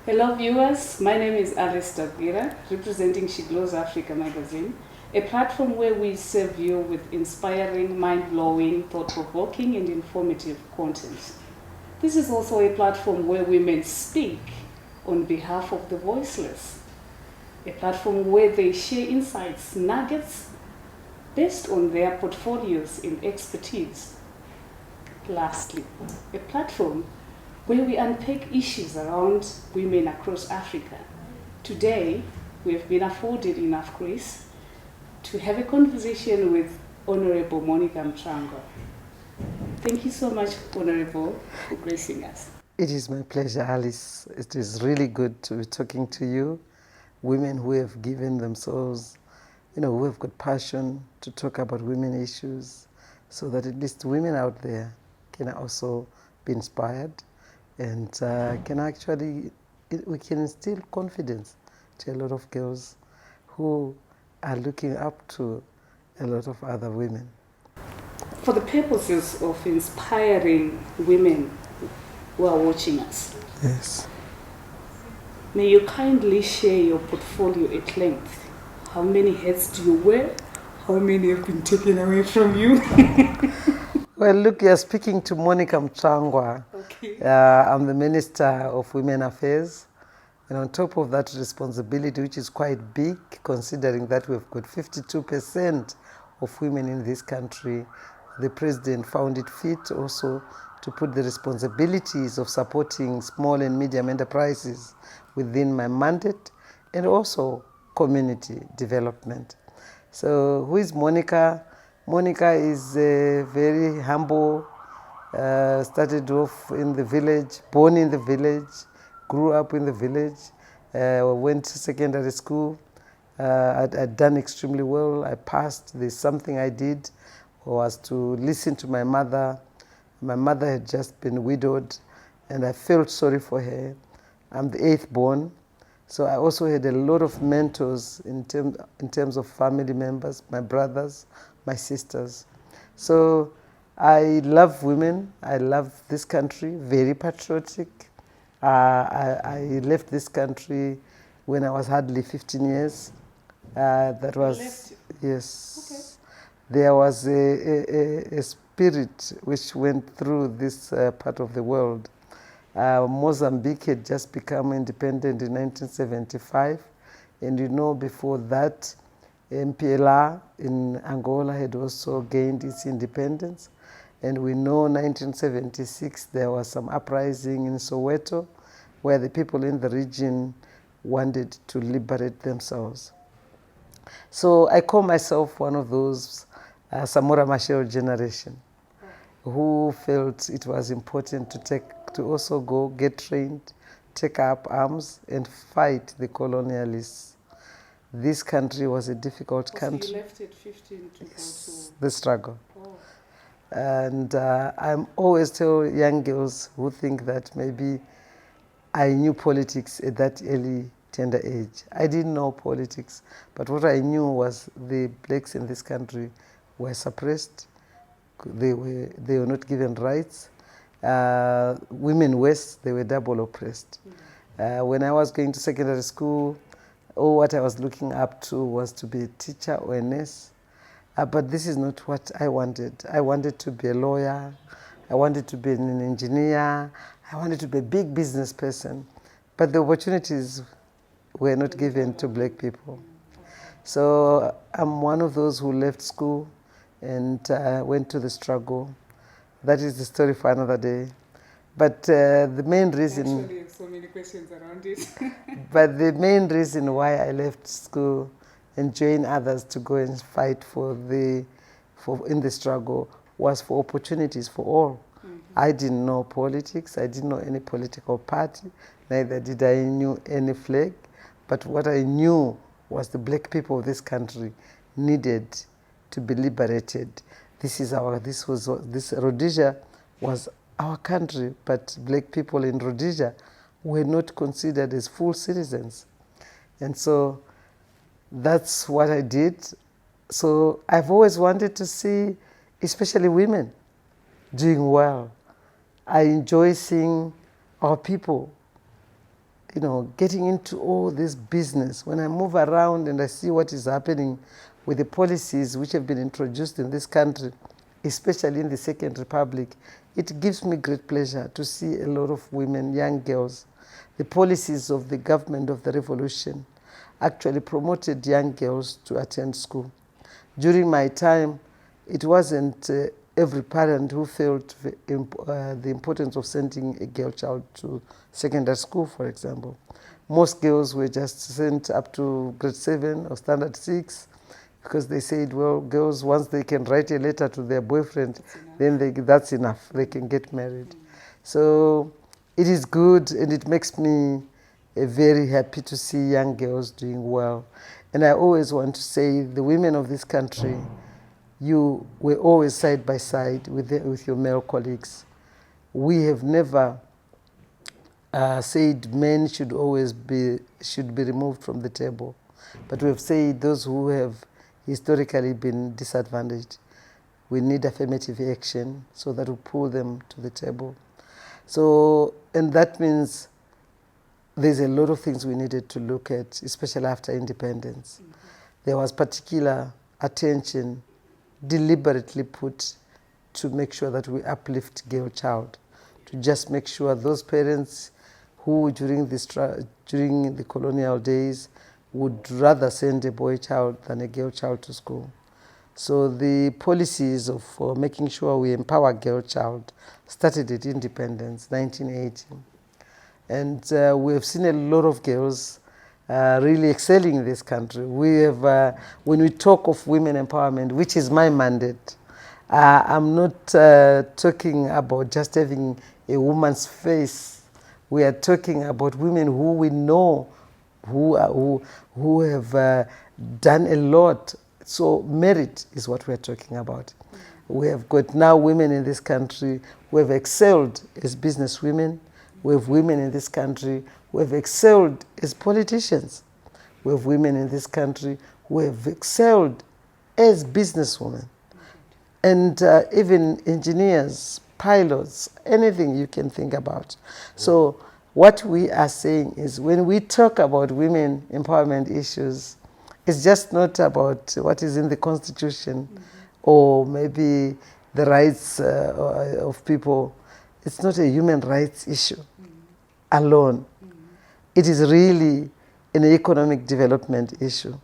Hello viewers, my name is Alice Dagira, representing She Glows Africa magazine, a platform where we serve you with inspiring, mind-blowing, thought-provoking and informative content. This is also a platform where women speak on behalf of the voiceless, a platform where they share insights, nuggets, based on their portfolios and expertise. Lastly, a platform where we unpack issues around women across Africa. Today, we have been afforded enough grace to have a conversation with Honorable Monica Mutsvangwa. Thank you so much, Honorable, for gracing us. It is my pleasure, Alice. It is really good to be talking to you, women who have given themselves, who have got passion to talk about women issues, so that at least women out there can also be inspired and we can instill confidence to a lot of girls who are looking up to a lot of other women. For the purposes of inspiring women who are watching us, Yes. may you kindly share your portfolio at length. How many hats do you wear? How many have been taken away from you? Well, look, you're speaking to Monica Mutsvangwa. Okay. I'm the Minister of Women Affairs. And on top of that responsibility, which is quite big, considering that we've got 52% of women in this country, the President found it fit also to put the responsibilities of supporting small and medium enterprises within my mandate and also community development. So who is Monica? Monica is very humble, started off in the village, born in the village, grew up in the village, went to secondary school. I'd done extremely well. I passed. There's something I did was to listen to my mother. My mother had just been widowed and I felt sorry for her. I'm the eighth born. So I also had a lot of mentors in terms of family members, my brothers, my sisters. So I love women. I love this country, very patriotic. I left this country when I was hardly 15 years. That was, yes. Okay. There was a spirit which went through this part of the world. Mozambique had just become independent in 1975. And before that, MPLA in Angola had also gained its independence. And we know 1976 there was some uprising in Soweto where the people in the region wanted to liberate themselves. So I call myself one of those Samora Machel generation who felt it was important to also go get trained, take up arms and fight the colonialists. This country was a difficult country. So you left at 15 to go to... The struggle. Oh. And I'm always tell young girls who think that maybe I knew politics at that early tender age. I didn't know politics, but what I knew was the blacks in this country were suppressed. They were not given rights. Women West, they were double oppressed. When I was going to secondary school, what I was looking up to was to be a teacher or a nurse. But this is not what I wanted. I wanted to be a lawyer. I wanted to be an engineer. I wanted to be a big business person. But the opportunities were not given to black people. So I'm one of those who left school and went to the struggle. That is the story for another day. But the main reason... Actually, I have so many questions around it. But the main reason why I left school and joined others to go and fight in the struggle was for opportunities for all. Mm-hmm. I didn't know politics. I didn't know any political party. Neither did I knew any flag. But what I knew was the black people of this country needed to be liberated. This Rhodesia was our country, but black people in Rhodesia were not considered as full citizens. And so that's what I did. So I've always wanted to see, especially women, doing well. I enjoy seeing our people, getting into all this business. When I move around and I see what is happening with the policies which have been introduced in this country, especially in the Second Republic, it gives me great pleasure to see a lot of women, young girls. The policies of the government of the revolution actually promoted young girls to attend school. During my time, it wasn't every parent who felt the importance of sending a girl child to secondary school, for example. Most girls were just sent up to grade 7 or standard 6 because they said, well, girls, once they can write a letter to their boyfriend, then that's enough. They can get married. So it is good, and it makes me very happy to see young girls doing well. And I always want to say, the women of this country, you were always side by side with your male colleagues. We have never said men should be removed from the table, but we have said those who have historically been disadvantaged, we need affirmative action so that we pull them to the table. So, and that means there's a lot of things we needed to look at, especially after independence. Mm-hmm. There was particular attention deliberately put to make sure that we uplift girl child, to just make sure those parents who during the colonial days would rather send a boy child than a girl child to school. So the policies of making sure we empower girl child started at independence, 1980. And we have seen a lot of girls really excelling in this country. We have, when we talk of women empowerment, which is my mandate, I'm not talking about just having a woman's face. We are talking about women who we know, who have done a lot. So merit is what we're talking about. We have got now women in this country who have excelled as business women. We have women in this country who have excelled as politicians. We have women in this country who have excelled as businesswomen. And even engineers, pilots, anything you can think about. So what we are saying is, when we talk about women empowerment issues, it's just not about what is in the Constitution, or maybe the rights of people. It's not a human rights issue alone. It is really an economic development issue.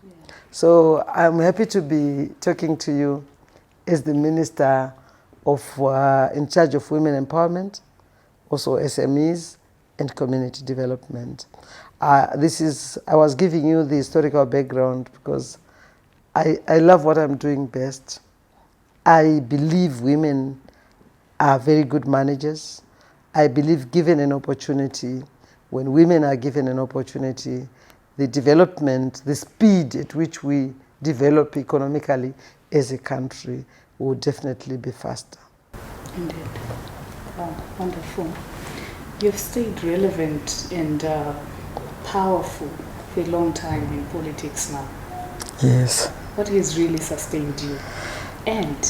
So I'm happy to be talking to you as the Minister in charge of women empowerment, also SMEs and community development. I was giving you the historical background because I love what I'm doing best. I believe women are very good managers. I believe given an opportunity, when women are given an opportunity, the development, the speed at which we develop economically as a country will definitely be faster. Indeed. Wow, wonderful. You've stayed relevant and powerful for a long time in politics now. Yes. What has really sustained you? And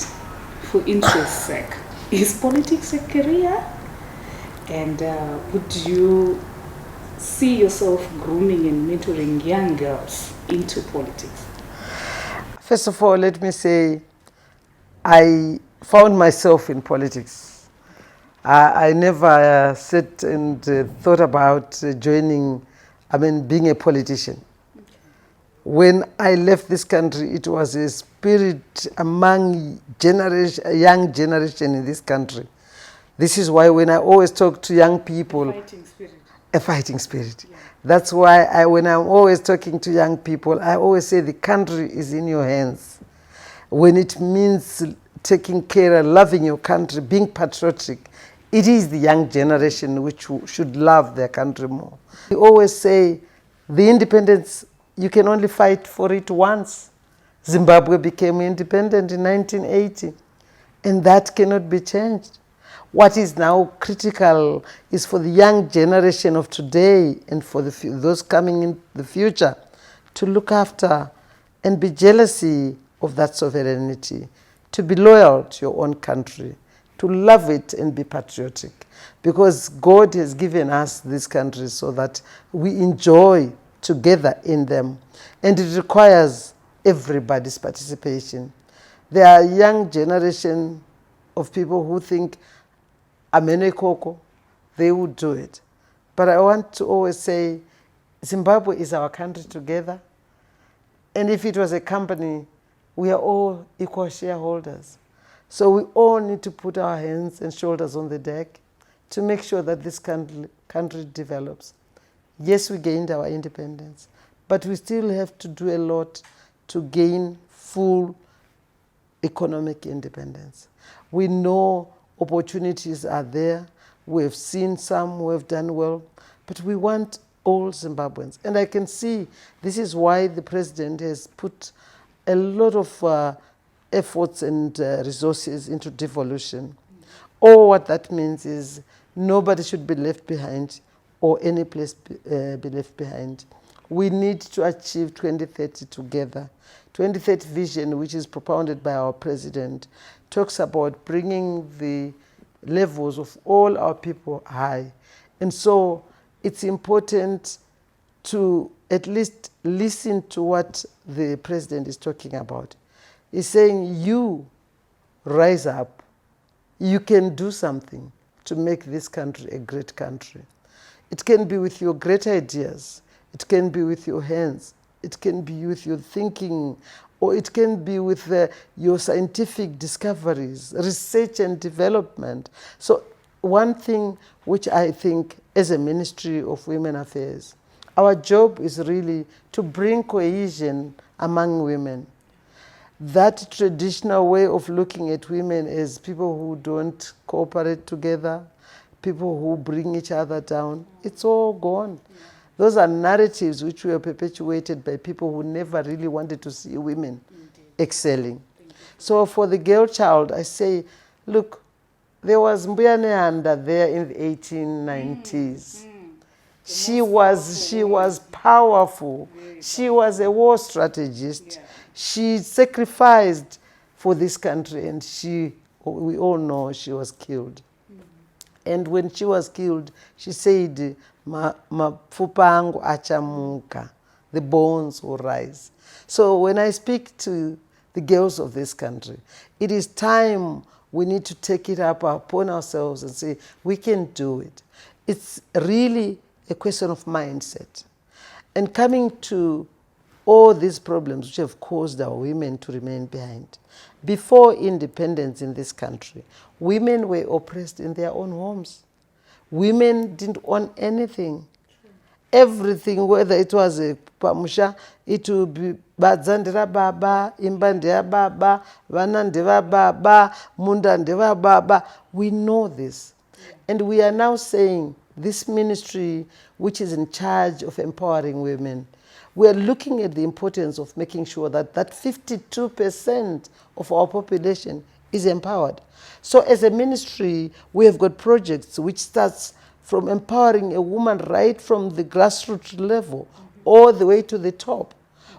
for interest's sake, is politics a career? And would you see yourself grooming and mentoring young girls into politics? First of all, let me say, I found myself in politics. I never sat and thought about being a politician. Okay. When I left this country, it was a spirit among young generation in this country. This is why when I always talk to young people, a fighting spirit. Yeah. That's why when I'm always talking to young people, I always say the country is in your hands. When it means taking care and loving your country, being patriotic, it is the young generation which should love their country more. We always say the independence, you can only fight for it once. Zimbabwe became independent in 1980, and that cannot be changed. What is now critical is for the young generation of today and for those coming in the future to look after and be jealousy of that sovereignty, to be loyal to your own country, to love it and be patriotic, because God has given us these countries so that we enjoy together in them, and it requires everybody's participation. There are a young generation of people who think amene koko, they would do it. But I want to always say Zimbabwe is our country together, and if it was a company, we are all equal shareholders. So we all need to put our hands and shoulders on the deck to make sure that this country develops. Yes, we gained our independence, but we still have to do a lot to gain full economic independence. We know opportunities are there. We have seen some who have done well, but we want all Zimbabweans. And I can see this is why the president has put a lot of efforts and resources into devolution. Or what that means is nobody should be left behind, or any place be left behind. We need to achieve 2030 together. 2030 vision, which is propounded by our president, talks about bringing the levels of all our people high. And so it's important to at least listen to what the president is talking about. He's saying, you rise up. You can do something to make this country a great country. It can be with your great ideas. It can be with your hands. It can be with your thinking, or it can be with your scientific discoveries, research and development. So one thing which I think as a Ministry of Women Affairs, our job is really to bring cohesion among women. That traditional way of looking at women as people who don't cooperate together, people who bring each other down, it's all gone. Those are narratives which were perpetuated by people who never really wanted to see women excelling. So for the girl child, I say, look, there was Mbuya Nehanda there in the 1890s. She was powerful. She was a war strategist. She sacrificed for this country, and we all know she was killed. And when she was killed, she said, "Mapfupa angu achamuka," the bones will rise. So when I speak to the girls of this country, it is time we need to take it up upon ourselves and say, we can do it. It's really a question of mindset. And coming to all these problems which have caused our women to remain behind. Before independence in this country, women were oppressed in their own homes. Women didn't own anything. Everything, whether it was a pamusha, it would be badzandira baba, imbandira baba, vanandira baba, mundandira baba. We know this. And we are now saying this ministry, which is in charge of empowering women, we are looking at the importance of making sure that 52% of our population is empowered. So as a ministry, we have got projects which starts from empowering a woman right from the grassroots level all the way to the top.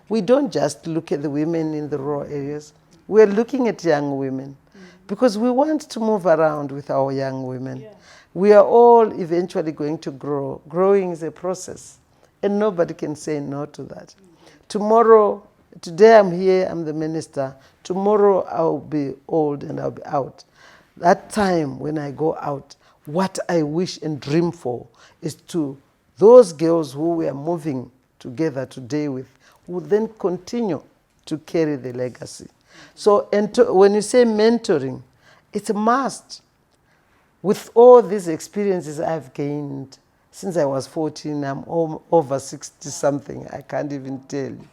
We don't just look at the women in the rural areas. We are looking at young women because we want to move around with our young women. Yeah. We are all eventually going to grow. Growing is a process, and nobody can say no to that. Today I'm here, I'm the minister. Tomorrow I'll be old and I'll be out. That time when I go out, what I wish and dream for is to those girls who we are moving together today with, who then continue to carry the legacy. So when you say mentoring, it's a must. With all these experiences I've gained since I was 14, I'm over 60 something, I can't even tell you.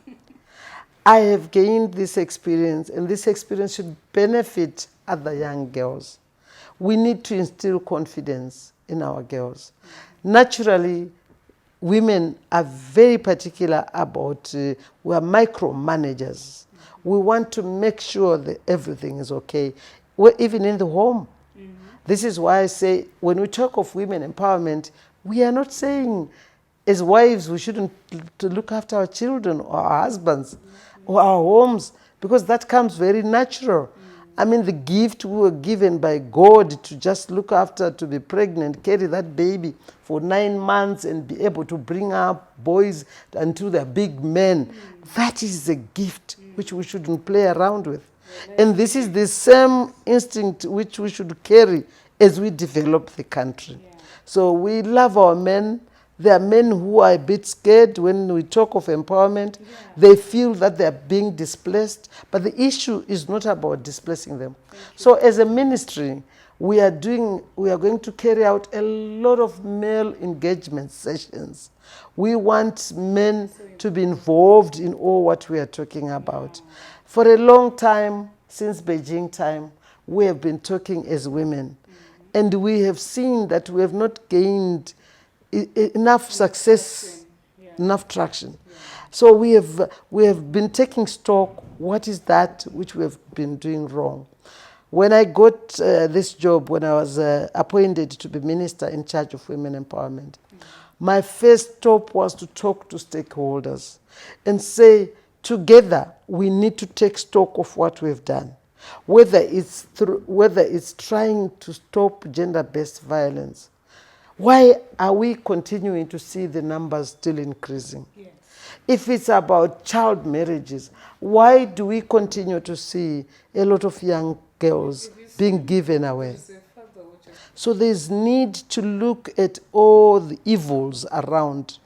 I have gained this experience, and this experience should benefit other young girls. We need to instill confidence in our girls. Naturally, women are very particular about, we are micromanagers. We want to make sure that everything is okay, even in the home. This is why I say, when we talk of women empowerment, we are not saying as wives we shouldn't to look after our children or our husbands or our homes, because that comes very natural. I mean, the gift we were given by God to just look after, to be pregnant, carry that baby for 9 months and be able to bring up boys until they're big men. That is a gift which we shouldn't play around with. And this is the same instinct which we should carry as we develop the country. So we love our men. There are men who are a bit scared when we talk of empowerment. They feel that they are being displaced. But the issue is not about displacing them. So as a ministry, we are going to carry out a lot of male engagement sessions. We want men to be involved in all what we are talking about. For a long time, since Beijing time, we have been talking as women. And we have seen that we have not gained enough success, enough traction. So we have been taking stock, what is that which we have been doing wrong. When I got this job, when I was appointed to be minister in charge of women empowerment, my first stop was to talk to stakeholders and say, together, we need to take stock of what we've done. Whether it's trying to stop gender-based violence. Why are we continuing to see the numbers still increasing? Yes. If it's about child marriages, why do we continue to see a lot of young girls being given away? So there's need to look at all the evils around.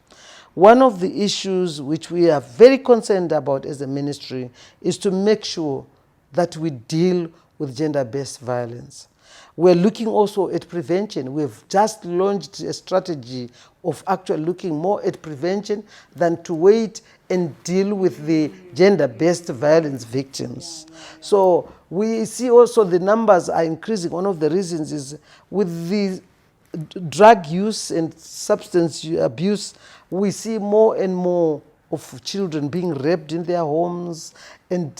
One of the issues which we are very concerned about as a ministry is to make sure that we deal with gender-based violence. We're looking also at prevention. We've just launched a strategy of actually looking more at prevention than to wait and deal with the gender-based violence victims. So we see also the numbers are increasing. One of the reasons is with the drug use and substance abuse, we see more and more of children being raped in their homes and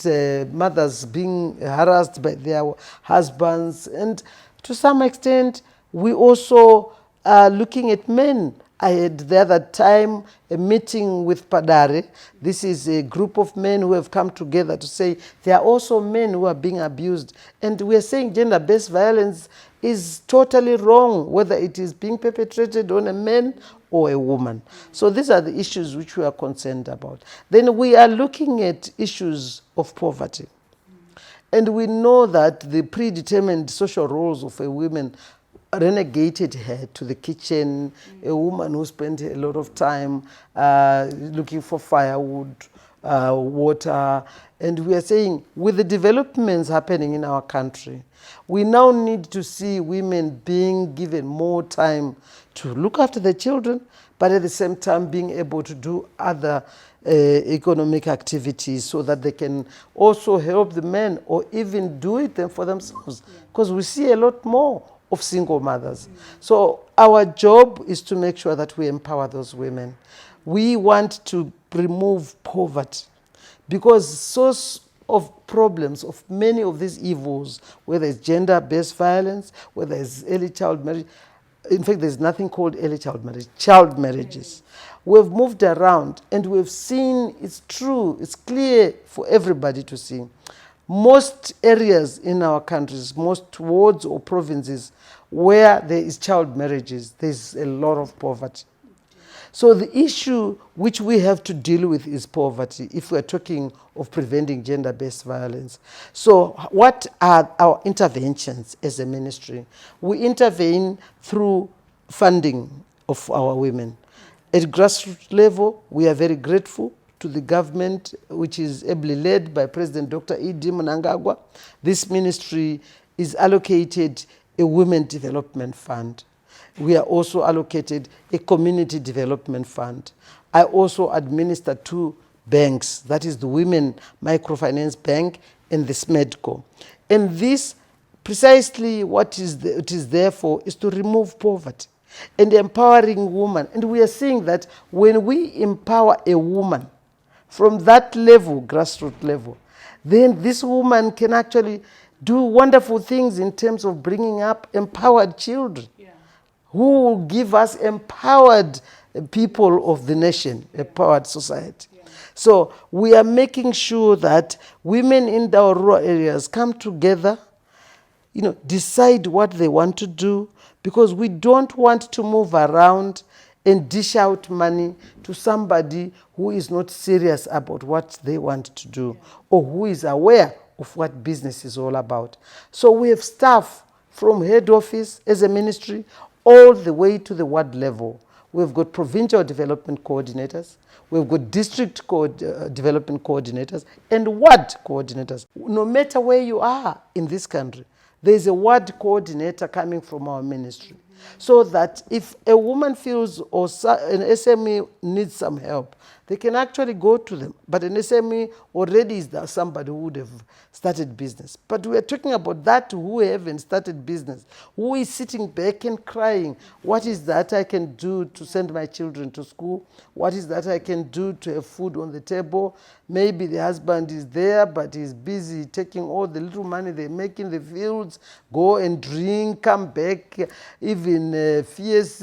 mothers being harassed by their husbands. And to some extent, we also are looking at men. I had the other time a meeting with Padare. This is a group of men who have come together to say there are also men who are being abused. And we are saying gender-based violence is totally wrong, whether it is being perpetrated on a man or a woman. So these are the issues which we are concerned about. Then we are looking at issues of poverty. And we know that the predetermined social roles of a woman renegated her to the kitchen, a woman who spent a lot of time looking for firewood, water. And we are saying, with the developments happening in our country, we now need to see women being given more time to look after the children, but at the same time being able to do other economic activities so that they can also help the men or even do it for themselves. Because we see a lot more of single mothers. So our job is to make sure that we empower those women. We want to remove poverty because source of problems of many of these evils, whether it's gender-based violence, whether it's early child marriage. In fact, there's nothing called early child marriage, child marriages. We've moved around and we've seen, it's true, it's clear for everybody to see. Most areas in our countries, most wards or provinces where there is child marriages, there's a lot of poverty. So the issue which we have to deal with is poverty, if we're talking of preventing gender-based violence. So what are our interventions as a ministry? We intervene through funding of our women. At grassroots level, we are very grateful to the government, which is ably led by President Dr. E.D. Mnangagwa. This ministry is allocated a Women Development Fund. We are also allocated a Community Development Fund. I also administer 2 banks, that is the Women Microfinance Bank and the SMEDCO. And this, precisely what it is there for, is to remove poverty and empowering women. And we are seeing that when we empower a woman from that level, grassroots level, then this woman can actually do wonderful things in terms of bringing up empowered children who will give us empowered people of the nation, empowered society. So we are making sure that women in our rural areas come together, decide what they want to do, because we don't want to move around and dish out money to somebody who is not serious about what they want to do, or who is aware of what business is all about. So we have staff from head office as a ministry all the way to the ward level. We've got provincial development coordinators, we've got district development coordinators, and ward coordinators. No matter where you are in this country, there's a ward coordinator coming from our ministry. So that if a woman feels or an SME needs some help, they can actually go to them. But an SME already is somebody who would have started business. But we are talking about that who haven't started business, who is sitting back and crying, what is that I can do to send my children to school? What is that I can do to have food on the table? Maybe the husband is there, but he's busy taking all the little money they make in the fields, go and drink, come back, even fierce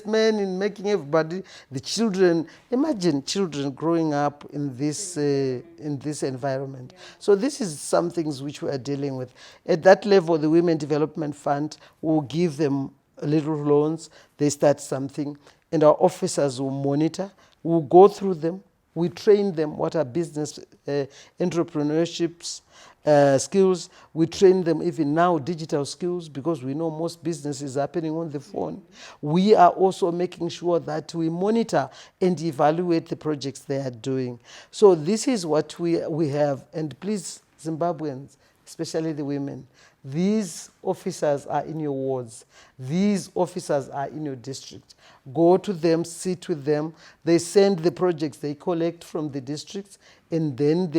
men in making everybody, the children. Imagine children growing up in this environment. So this is some things which we are dealing with. At that level, the Women Development Fund will give them little loans. They start something, and our officers will monitor. We'll go through them. We train them what are business entrepreneurships skills. We train them even now digital skills, because we know most business is happening on the phone. We are also making sure that we monitor and evaluate the projects they are doing. So this is what we have. And please, Zimbabweans, especially the women, these officers are in your wards. These officers are in your district. Go to them, sit with them. They send the projects they collect from the districts, and then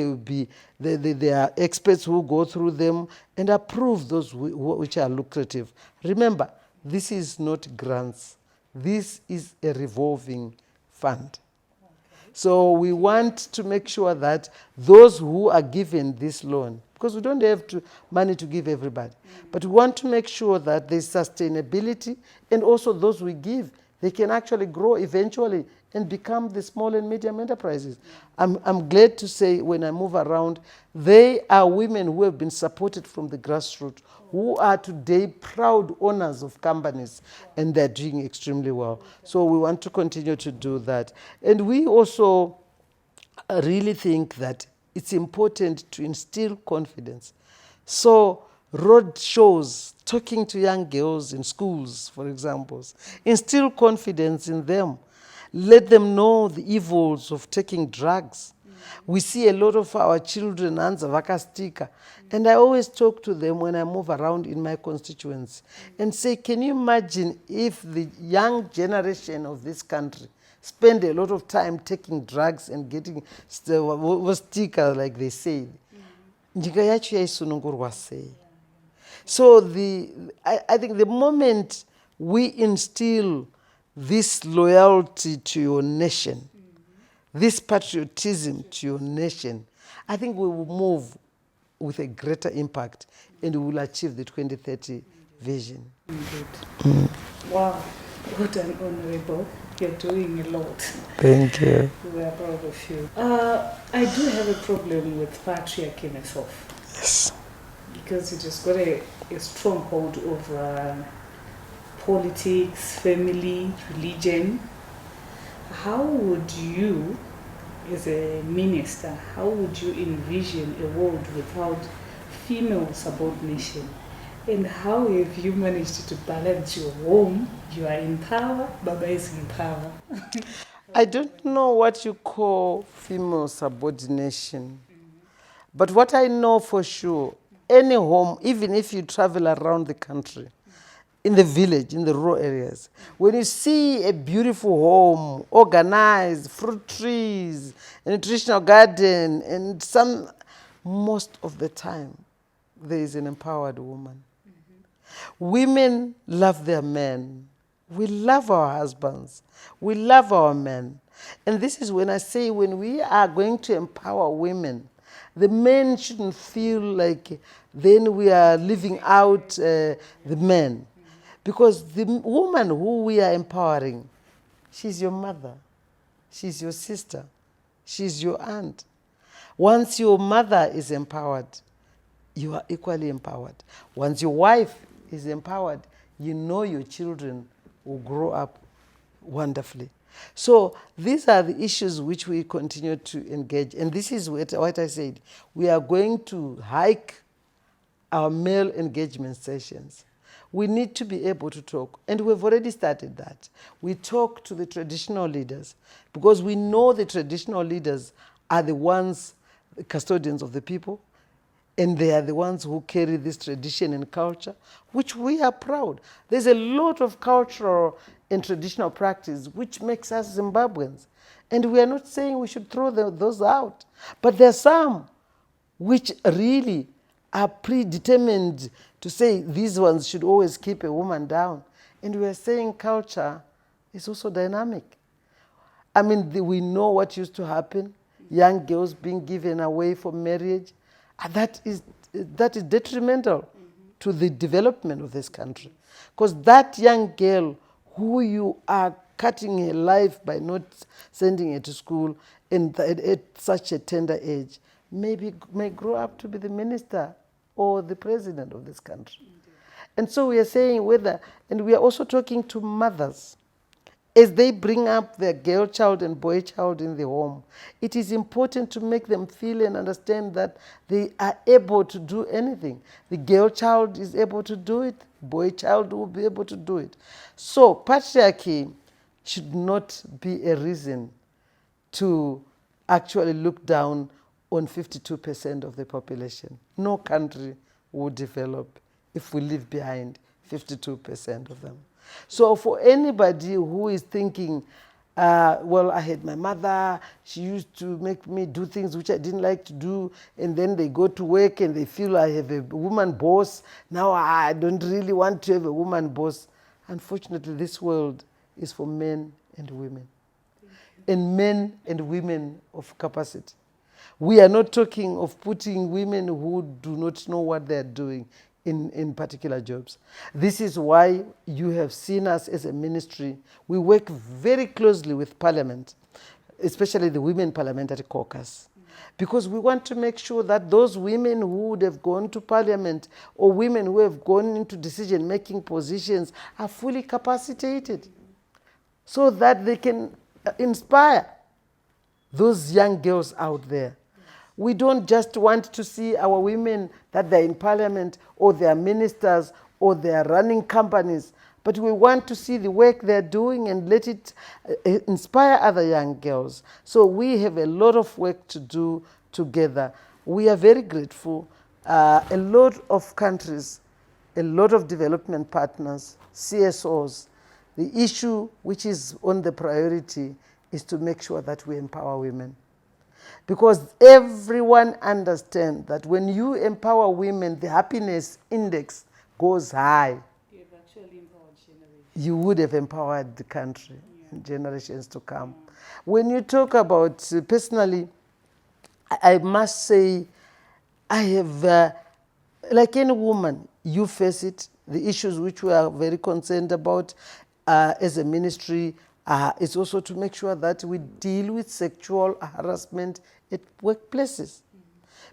there are experts who go through them and approve those which are lucrative. Remember, this is not grants. This is a revolving fund. So we want to make sure that those who are given this loan, because we don't have money to give everybody, but we want to make sure that there's sustainability, and also those we give, they can actually grow eventually and become the small and medium enterprises. I'm glad to say, when I move around, they are women who have been supported from the grassroots, who are today proud owners of companies, and they're doing extremely well. So we want to continue to do that. And we also really think that it's important to instill confidence. So road shows, talking to young girls in schools, for example, instill confidence in them. Let them know the evils of taking drugs. We see a lot of our children, hands vakastika, and I always talk to them when I move around in my constituency and say, can you imagine if the young generation of this country spend a lot of time taking drugs and getting sticker, like they say? So I think the moment we instill this loyalty to your nation, this patriotism to your nation, I think we will move with a greater impact, and we will achieve the 2030 vision. Indeed. Wow, what an honorable. You're doing a lot. Thank you. We are proud of you. I do have a problem with patriarchy myself. Yes. Because it has got a stronghold over politics, family, religion. How would you, as a minister, how would you envision a world without female subordination? And how have you managed to balance your home? You are in power, Baba is in power. I don't know what you call female subordination, but what I know for sure, any home, even if you travel around the country, in the village, in the rural areas, when you see a beautiful home, organized, fruit trees, a nutritional garden, and most of the time, there is an empowered woman. Women love their men. We love our husbands. We love our men. And this is when I say, when we are going to empower women, the men shouldn't feel like then we are leaving out the men. Because the woman who we are empowering, she's your mother, she's your sister, She's your aunt. Once your mother is empowered, you are equally empowered. Once your wife is empowered, you know your children will grow up wonderfully. So these are the issues which we continue to engage. And this is what I said. We are going to hike our male engagement sessions. We need to be able to talk, and we've already started that. We talk to the traditional leaders because we know the traditional leaders are the ones, the custodians of the people, and they are the ones who carry this tradition and culture, which we are proud. There's a lot of cultural and traditional practice which makes us Zimbabweans, and we are not saying we should throw those out, but there are some which really are predetermined to say these ones should always keep a woman down. And we are saying culture is also dynamic. I mean, we know what used to happen, young girls being given away for marriage. And that is detrimental to the development of this country. Because that young girl who you are cutting her life by not sending her to school at such a tender age may grow up to be the minister or the president of this country. Indeed. And so we are saying and we are also talking to mothers. As they bring up their girl child and boy child in the home, it is important to make them feel and understand that they are able to do anything. The girl child is able to do it, boy child will be able to do it. So patriarchy should not be a reason to actually look down on 52% of the population. No country will develop if we leave behind 52% of them. So for anybody who is thinking, well, I had my mother, she used to make me do things which I didn't like to do, and then they go to work and they feel I have a woman boss. Now I don't really want to have a woman boss. Unfortunately, this world is for men and women, and men and women of capacity. We are not talking of putting women who do not know what they're doing in particular jobs. This is why you have seen us as a ministry. We work very closely with Parliament, especially the Women Parliamentary Caucus, because we want to make sure that those women who would have gone to Parliament or women who have gone into decision-making positions are fully capacitated so that they can inspire those young girls out there. We don't just want to see our women that they're in Parliament or they're ministers or they're running companies, but we want to see the work they're doing and let it inspire other young girls. So we have a lot of work to do together. We are very grateful. A lot of countries, a lot of development partners, CSOs, the issue which is on the priority is to make sure that we empower women. Because everyone understands that when you empower women, the happiness index goes high. You have actually empowered generations. You would have empowered the country in generations to come. When you talk about, personally, I must say, I have, like any woman, you face it, the issues which we are very concerned about as a ministry. It's also to make sure that we deal with sexual harassment at workplaces,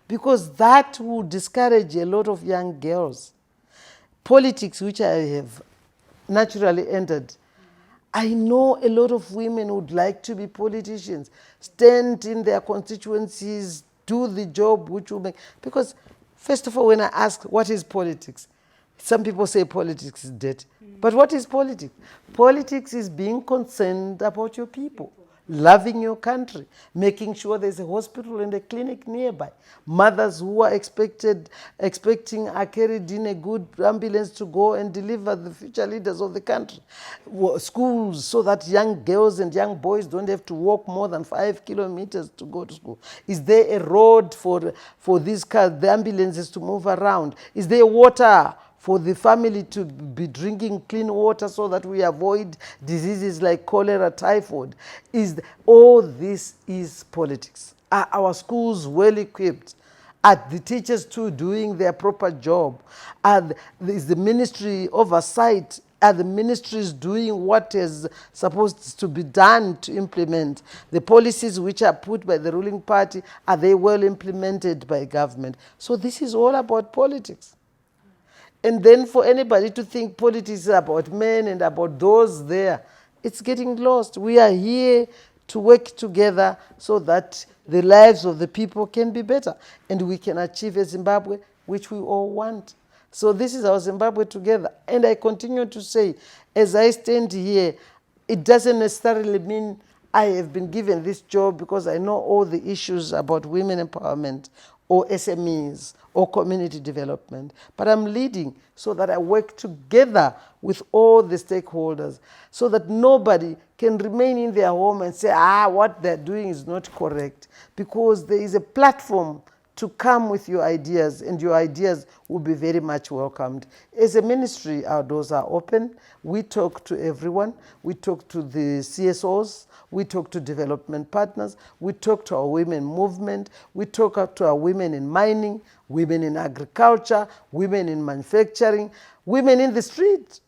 because that will discourage a lot of young girls. Politics, which I have naturally entered, I know a lot of women would like to be politicians, stand in their constituencies, do the job which will make, because first of all, when I ask what is politics, some people say politics is dead. But what is politics? Politics is being concerned about your people, loving your country, making sure there's a hospital and a clinic nearby. Mothers who are expecting are carried in a good ambulance to go and deliver the future leaders of the country. Schools, so that young girls and young boys don't have to walk more than 5 kilometers to go to school. Is there a road for these cars, the ambulances to move around? Is there water for the family to be drinking clean water so that we avoid diseases like cholera, typhoid? All this is politics. Are our schools well equipped? Are the teachers too doing their proper job? Is the ministry oversight Are the ministries doing what is supposed to be done to implement? The policies which are put by the ruling party, are they well implemented by government? So this is all about politics. And then for anybody to think politics is about men and about those there, it's getting lost. We are here to work together so that the lives of the people can be better and we can achieve a Zimbabwe which we all want. So this is our Zimbabwe together. And I continue to say, as I stand here, it doesn't necessarily mean I have been given this job because I know all the issues about women empowerment or SMEs or community development. But I'm leading so that I work together with all the stakeholders so that nobody can remain in their home and say, what they're doing is not correct. Because there is a platform to come with your ideas, and your ideas will be very much welcomed. As a ministry, our doors are open. We talk to everyone. We talk to the CSOs. We talk to development partners. We talk to our women movement. We talk to our women in mining, women in agriculture, women in manufacturing, women in the street.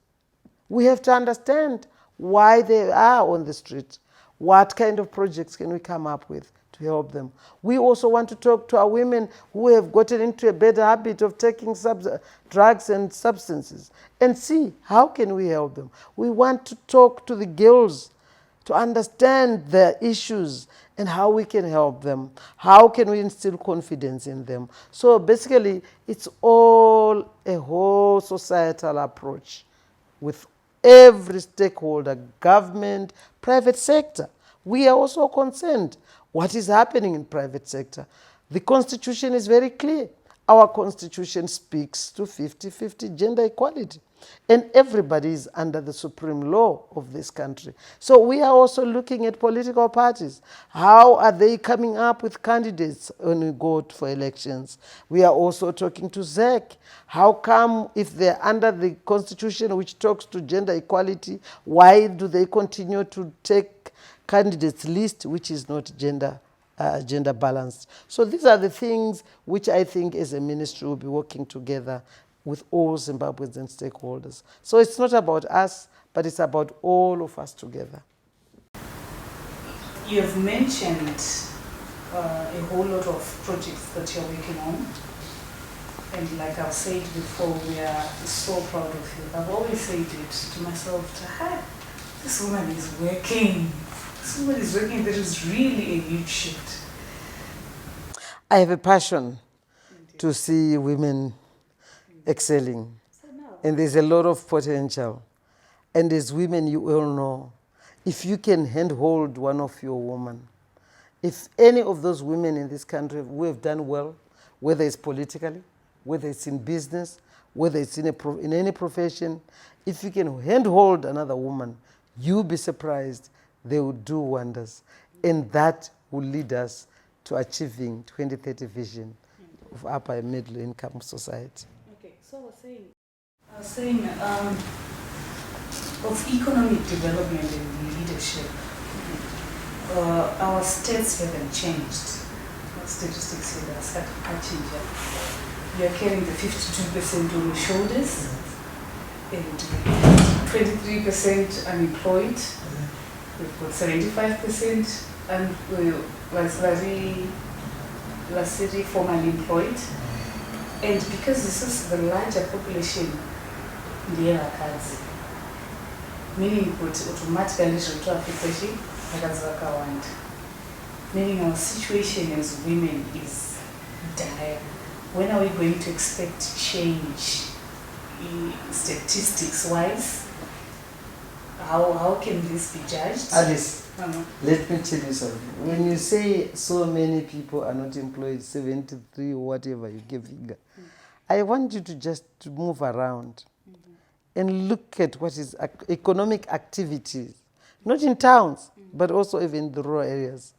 We have to understand why they are on the street. What kind of projects can we come up with to help them? We also want to talk to our women who have gotten into a bad habit of taking drugs and substances and see how can we help them. We want to talk to the girls to understand their issues and how we can help them. How can we instill confidence in them? So basically, it's all a whole societal approach with every stakeholder, government, private sector. We are also concerned what is happening in private sector. The constitution is very clear. Our constitution speaks to 50-50 gender equality. And everybody is under the supreme law of this country. So we are also looking at political parties. How are they coming up with candidates when we go for elections? We are also talking to ZEC. How come if they're under the constitution which talks to gender equality, why do they continue to take candidates list which is not gender balanced? So these are the things which I think as a ministry will be working together with all Zimbabweans and stakeholders. So it's not about us, but it's about all of us together. You have mentioned a whole lot of projects that you're working on. And like I've said before, we are so proud of you. I've always said it to myself, this woman is working. This woman is working. There is really a huge shift. I have a passion to see women excelling, and there's a lot of potential. And as women, you all know, if you can handhold one of your women, if any of those women in this country who have done well, whether it's politically, whether it's in business, whether it's in any profession, if you can handhold another woman, you'll be surprised. They will do wonders. And that will lead us to achieving 2030 vision of upper and middle income society. Okay, so I was saying of economic development and leadership, our stats haven't changed. Our statistics here are changing. We are carrying the 52% on your shoulders and 23% unemployed. We've got 75% and largely formally employed. And because this is the larger population, meaning automatically meaning our situation as women is dire. When are we going to expect change statistics wise? How can this be judged? Alice, let me tell you something. When you say so many people are not employed, 73 or whatever you give figure, I want you to just move around and look at what is economic activities, not in towns, but also even in the rural areas.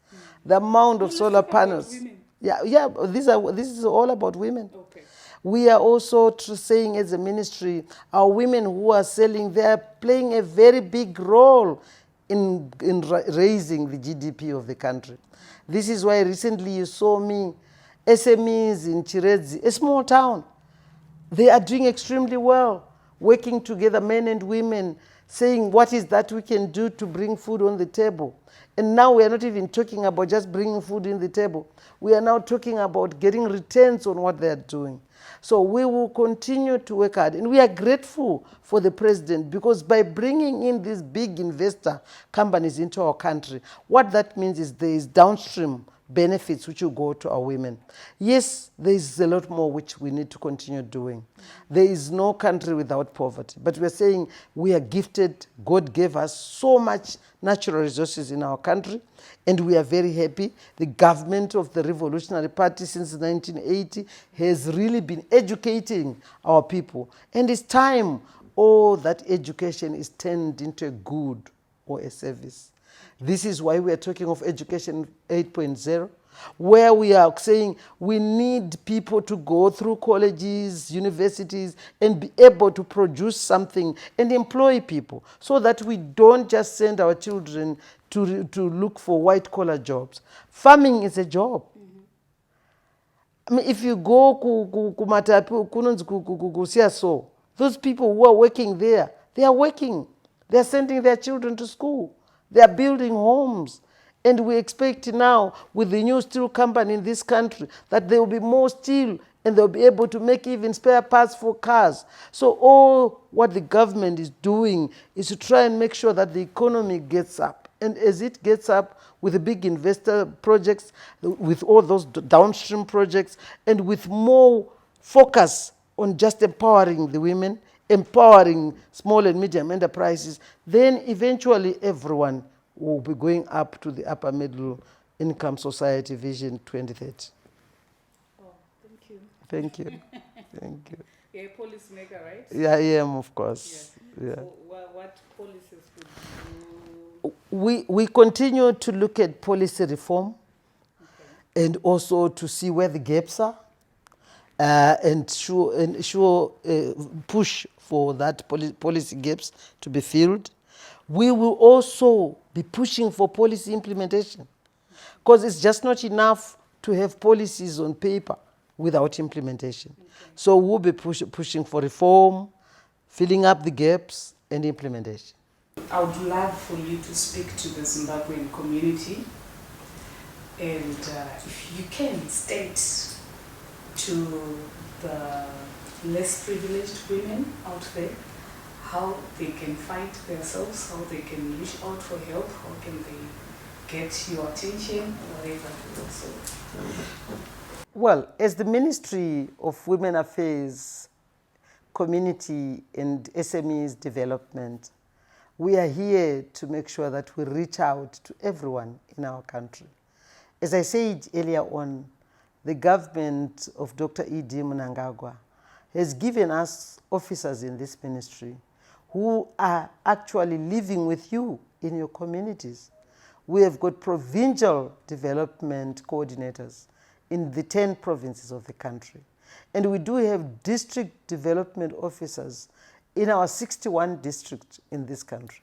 The amount of solar panels. Yeah, this is all about women. Okay. We are also saying as a ministry, our women who are selling, they are playing a very big role in raising the GDP of the country. This is why recently you saw me, SMEs in Chiredzi, a small town. They are doing extremely well. working together, men and women, saying what is that we can do to bring food on the table. And now we are not even talking about just bringing food in the table. We are now talking about getting returns on what they are doing. So we will continue to work hard. And we are grateful for the president, because by bringing in these big investor companies into our country, what that means is there is downstream benefits which will go to our women. Yes, there is a lot more which we need to continue doing. There is no country without poverty, but we're saying we are gifted. God gave us so much natural resources in our country, and we are very happy. The government of the Revolutionary Party since 1980 has really been educating our people, and it's time all that education is turned into a good or a service. This is why we are talking of Education 8.0, where we are saying we need people to go through colleges, universities, and be able to produce something and employ people, so that we don't just send our children to look for white-collar jobs. Farming is a job. I mean, if you go to those people who are working there, they are working. They are sending their children to school. They are building homes. And we expect now, with the new steel company in this country, that there will be more steel and they'll be able to make even spare parts for cars. So all what the government is doing is to try and make sure that the economy gets up. And as it gets up with the big investor projects, with all those downstream projects, and with more focus on just empowering the women, empowering small and medium enterprises, then eventually everyone will be going up to the upper middle income society vision 2030. Oh, thank you. Thank you. Thank you. You're a policymaker, right? Yeah, I am, of course. Yeah. So what policies would you... We continue to look at policy reform, and also to see where the gaps are, and push for that policy gaps to be filled. We will also be pushing for policy implementation, because it's just not enough to have policies on paper without implementation. So we'll be pushing for reform, filling up the gaps, and implementation. I would love for you to speak to the Zimbabwean community, and if you can state to the less privileged women out there how they can fight themselves, how they can reach out for help, how can they get your attention, whatever. So. Well, as the Ministry of Women Affairs, Community and SMEs Development, we are here to make sure that we reach out to everyone in our country. As I said earlier on, the government of Dr. E.D. Mnangagwa has given us officers in this ministry who are actually living with you in your communities. We have got provincial development coordinators in the 10 provinces of the country. And we do have district development officers in our 61 districts in this country.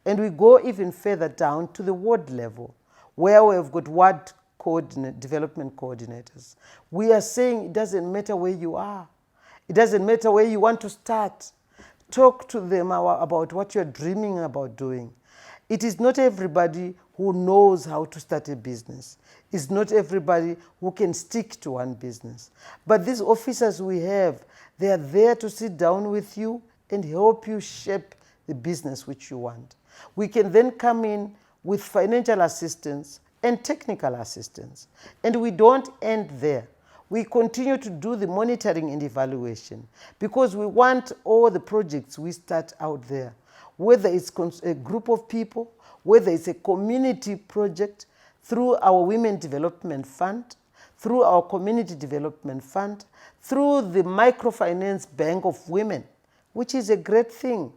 And we go even further down to the ward level, where we have got ward development coordinators. We are saying it doesn't matter where you are. It doesn't matter where you want to start. Talk to them about what you're dreaming about doing. It is not everybody who knows how to start a business. It's not everybody who can stick to one business. But these officers we have, they are there to sit down with you and help you shape the business which you want. We can then come in with financial assistance and technical assistance. And we don't end there. We continue to do the monitoring and evaluation, because we want all the projects we start out there, whether it's a group of people, whether it's a community project, through our Women Development Fund, through our Community Development Fund, through the Microfinance Bank of Women, which is a great thing.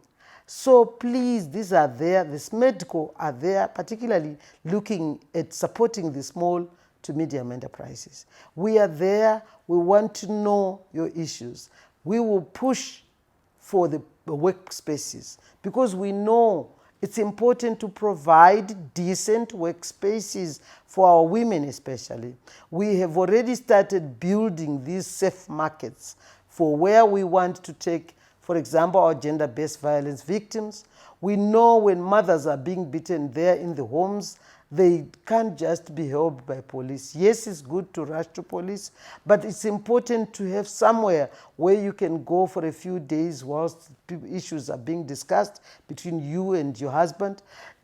So please, these are there, the SMEDCO are there, particularly looking at supporting the small to medium enterprises. We are there, we want to know your issues. We will push for the workspaces, because we know it's important to provide decent workspaces for our women especially. We have already started building these safe markets for where we want to take For example, our gender-based violence victims. We know when mothers are being beaten there in the homes, they can't just be held by police. Yes, it's good to rush to police, but it's important to have somewhere where you can go for a few days whilst issues are being discussed between you and your husband.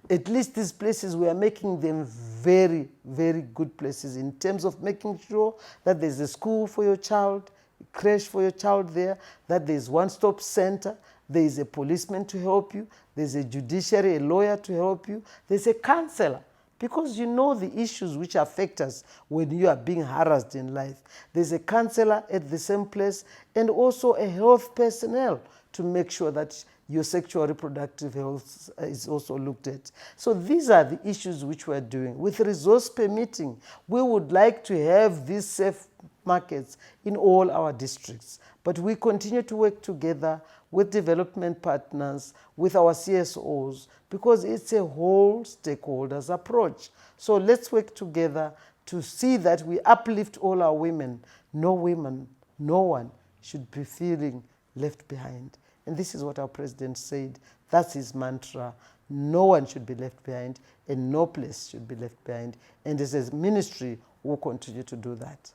At least these places, we are making them very, very good places in terms of making sure that there's a school for your child, a creche for your child there, that there's one-stop center, there is a policeman to help you, there's a judiciary, a lawyer to help you, there's a counselor. Because you know the issues which affect us when you are being harassed in life. There's a counselor at the same place and also a health personnel to make sure that your sexual reproductive health is also looked at. So these are the issues which we're doing. With resource permitting, we would like to have these safe markets in all our districts. But we continue to work together with development partners, with our CSOs, because it's a whole stakeholders approach. So let's work together to see that we uplift all our women. No women, no one should be feeling left behind. And this is what our president said. That's his mantra. No one should be left behind and no place should be left behind. And as a ministry, we'll continue to do that.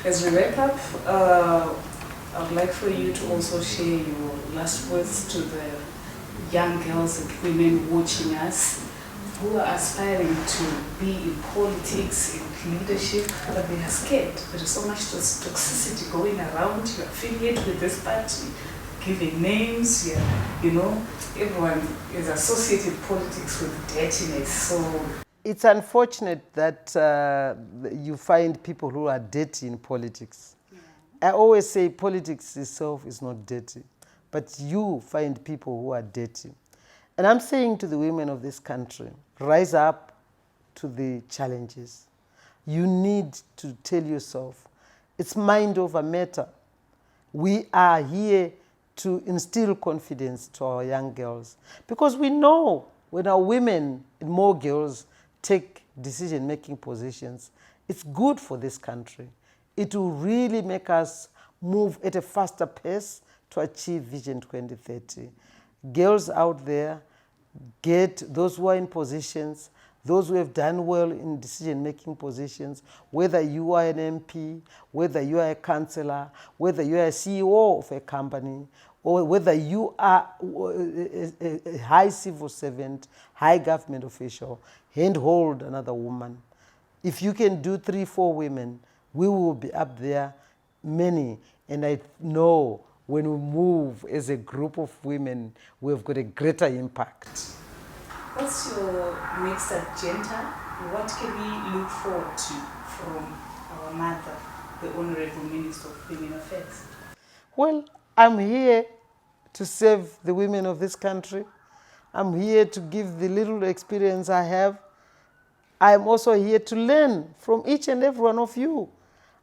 As we wrap up, I would like for you to also share your last words to the young girls and women watching us who are aspiring to be in politics, in leadership, but they are scared. There is so much toxicity going around. You affiliate with this party, giving names, everyone is associated politics with dirtiness. So it's unfortunate that you find people who are dirty in politics. I always say politics itself is not dirty, but you find people who are dirty. And I'm saying to the women of this country, rise up to the challenges. You need to tell yourself, it's mind over matter. We are here to instill confidence to our young girls, because we know when our women and more girls take decision-making positions, it's good for this country. It will really make us move at a faster pace to achieve Vision 2030. Girls out there, get those who are in positions, those who have done well in decision-making positions, whether you are an MP, whether you are a councillor, whether you are a CEO of a company, or whether you are a high civil servant, high government official, handhold another woman. If you can do 3-4 women, we will be up there many. And I know when we move as a group of women, we've got a greater impact. What's your next agenda? What can we look forward to from our mother, the Honorable Minister of Women Affairs? Well, I'm here to serve the women of this country. I'm here to give the little experience I have. I'm also here to learn from each and every one of you.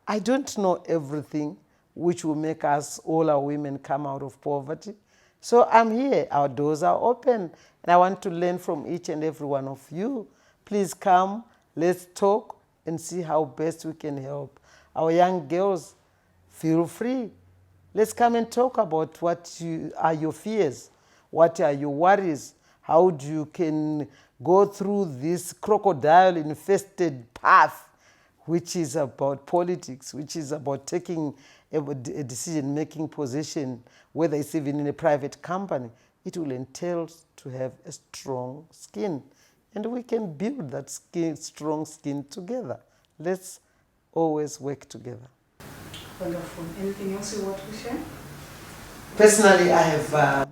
I don't know everything which will make us, all our women, come out of poverty. So I'm here. Our doors are open. And I want to learn from each and every one of you. Please come, let's talk and see how best we can help. Our young girls, feel free. Let's come and talk about what are your fears, what are your worries, how you can go through this crocodile-infested path, which is about politics, which is about taking a decision-making position, whether it's even in a private company. It will entail to have a strong skin. And we can build that strong skin together. Let's always work together. Wonderful. Anything else you want to share? Personally, I have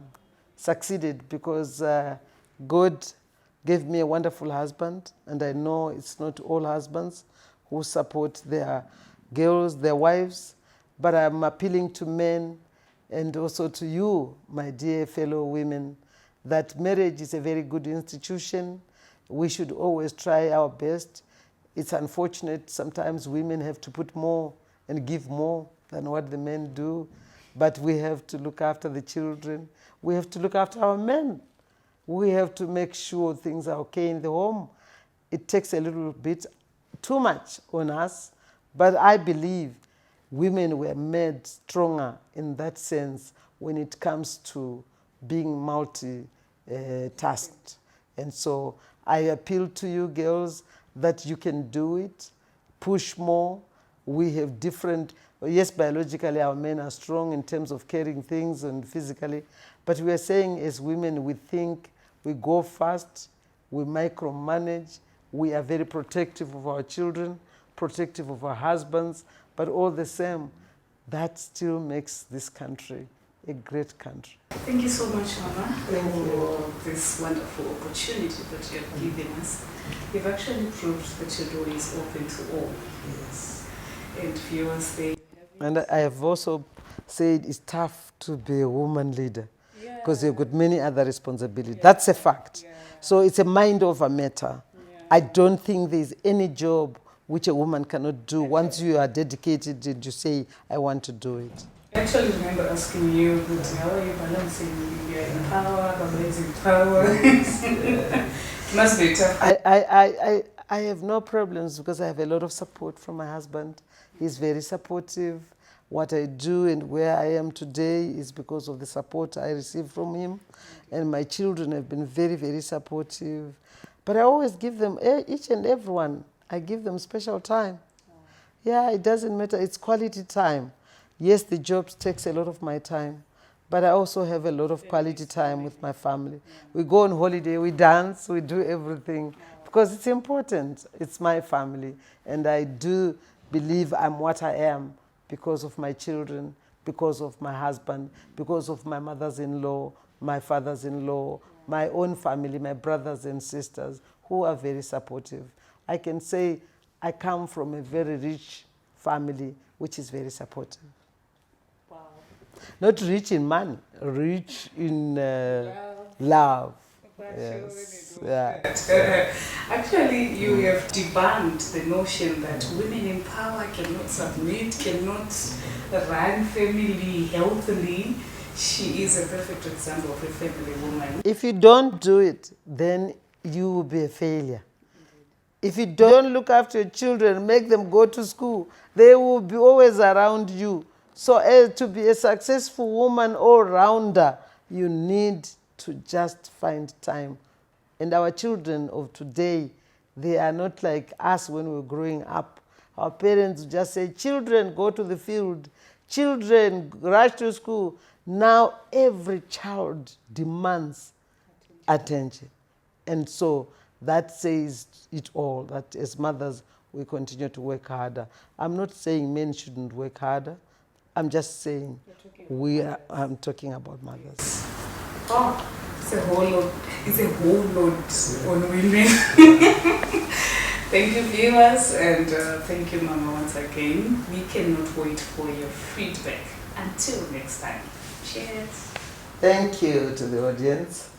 succeeded because God gave me a wonderful husband, and I know it's not all husbands who support their girls, their wives, but I'm appealing to men and also to you, my dear fellow women, that marriage is a very good institution. We should always try our best. It's unfortunate sometimes women have to put more and give more than what the men do, but we have to look after the children. We have to look after our men. We have to make sure things are okay in the home. It takes a little bit too much on us, but I believe women were made stronger in that sense when it comes to being multi-tasked. And so I appeal to you girls that you can do it, push more. We have different, yes, biologically our men are strong in terms of carrying things and physically, but we are saying as women, we think, we go fast, we micromanage, we are very protective of our children, protective of our husbands, but all the same, that still makes this country a great country. Thank you so much, Mama, for this wonderful opportunity that you have given us. You've actually proved that your door is open to all. Yes. And viewers, they... And I have also said it's tough to be a woman leader because you've got many other responsibilities. Yeah. That's a fact. Yeah. So it's a mind over matter. Yeah. I don't think there's any job which a woman cannot do once you are dedicated and you say, I want to do it. I actually remember asking you, but how are you balancing your power, balancing power? It must be tough. I have no problems because I have a lot of support from my husband. He's very supportive. What I do and where I am today is because of the support I receive from him. And my children have been very, very supportive. But I always give them, each and everyone, I give them special time. Yeah, it doesn't matter. It's quality time. Yes, the job takes a lot of my time, but I also have a lot of quality time with my family. We go on holiday, we dance, we do everything because it's important. It's my family, and I do believe I'm what I am because of my children, because of my husband, because of my mothers-in-law, my fathers-in-law, my own family, my brothers and sisters who are very supportive. I can say I come from a very rich family which is very supportive. Wow. Not rich in money, rich in love. Yes. Yeah. Actually, you have debunked the notion that women in power cannot submit, cannot run family healthily. She is a perfect example of a family woman. If you don't do it, then you will be a failure. If you don't look after your children, make them go to school, they will be always around you. So to be a successful woman all-rounder, you need to just find time. And our children of today, they are not like us when we were growing up. Our parents just say, children, go to the field. Children, rush to school. Now every child demands attention. And so that says it all, that as mothers, we continue to work harder. I'm not saying men shouldn't work harder. I'm just saying I'm talking about mothers. Oh, it's a whole lot. It's a whole lot on women. Thank you, viewers, and thank you, Mama, once again. We cannot wait for your feedback. Until next time. Cheers. Thank you to the audience.